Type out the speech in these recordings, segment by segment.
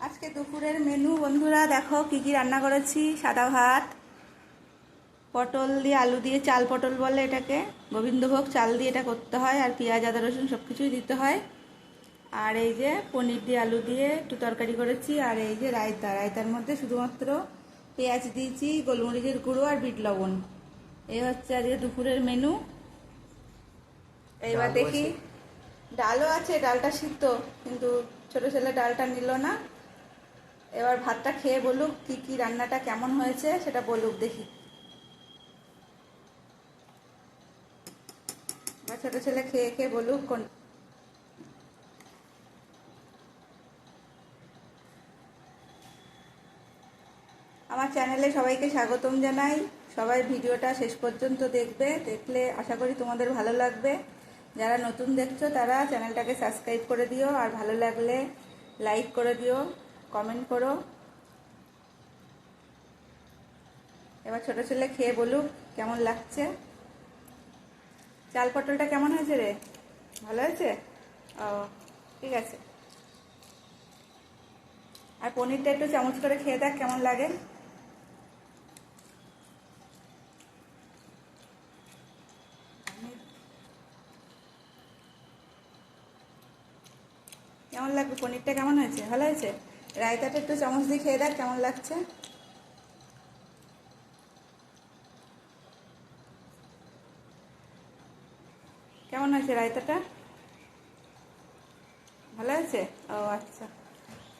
আজকে দুপুরের মেনু বন্ধুরা দেখো কি কি রান্না করেছি। সাদা ভাত, পটল দিয়ে আলু দিয়ে, চাল পটল বলে এটাকে, গোবিন্দভোগ চাল দিয়ে এটা করতে হয়, আর পেঁয়াজ আদা রসুন সব কিছুই দিতে হয়। আর এই যে পনির দিয়ে আলু দিয়ে একটু তরকারি করেছি। আর এই যে রায়তা, রায়তার মধ্যে শুধুমাত্র পেঁয়াজ দিয়েছি, গোলমরিচের গুঁড়ো আর বিট লবণ। এই হচ্ছে আজকে দুপুরের মেনু। এইবার দেখি, ডালও আছে, ডালটা সিদ্ধ, কিন্তু ছোট ছেলে ডালটা নিল না। এবার ভাতটা খেয়ে বলুক কি কি রান্নাটা কেমন হয়েছে, সেটা বলুক দেখি। বা ছোট ছেলে খেয়ে খেয়ে বলুক কোন। আমার চ্যানেলে সবাইকে স্বাগতম জানাই। সবাই ভিডিওটা শেষ পর্যন্ত দেখবে, দেখলে আশা করি তোমাদের ভালো লাগবে। যারা নতুন দেখছো তারা চ্যানেলটাকে সাবস্ক্রাইব করে দিও, আর ভালো লাগলে লাইক করে দিও, কমেন্ট করো। এবার ছোট ছেলে খেয়ে বলুক কেমন লাগছে। চাল পটলটা কেমন হয়েছে রে? ভালো হয়েছে? ও ঠিক আছে। আর পনিরটা একটু চামচ করে খেয়ে দেখ কেমন লাগে। কেমন লাগবে? পনিরটা কেমন হয়েছে? ভালো হয়েছে? রায়তাটা একটু চামচ দিয়ে খেয়ে দেখ কেমন লাগছে। কেমন হয়েছে রায়তাটা? ভালো হয়েছে? ও আচ্ছা,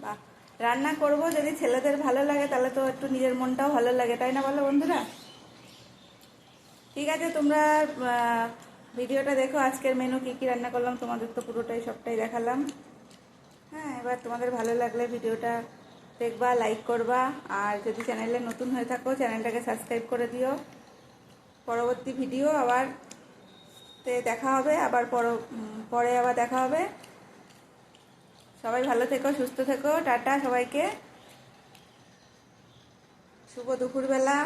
বাহ। রান্না করব যদি ছেলেদের ভালো লাগে তাহলে তো একটু নিজের মনটাও ভালো লাগে, তাই না বলো বন্ধুরা? ঠিক আছে, তোমরা ভিডিওটা দেখো। আজকের মেনু কী কী রান্না করলাম তোমাদের তো পুরোটাই সবটাই দেখালাম। হ্যাঁ, এবার তোমাদের ভালো লাগলে ভিডিওটা দেখবা, লাইক করবা, আর যদি চ্যানেলে নতুন হয়ে থাকো চ্যানেলটাকে সাবস্ক্রাইব করে দিও। পরবর্তী ভিডিও আবার দেখা হবে, আবার পরে আবার দেখা হবে। সবাই ভালো থেকো, সুস্থ থেকো, টাটা সবাইকে, শুভ দুপুরবেলা।